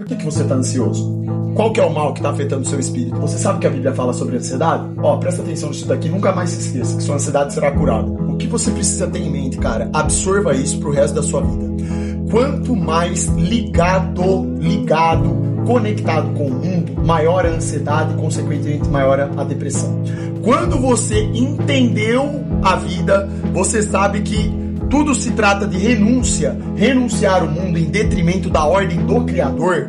Por que você está ansioso? Qual que é o mal que está afetando o seu espírito? Você sabe que a Bíblia fala sobre ansiedade? Presta atenção nisso daqui, nunca mais se esqueça que sua ansiedade será curada. O que você precisa ter em mente, cara? Absorva isso pro resto da sua vida. Quanto mais ligado, conectado com o mundo, maior a ansiedade e, consequentemente, maior a depressão. Quando você entendeu a vida, você sabe que tudo se trata de renunciar o mundo em detrimento da ordem do Criador.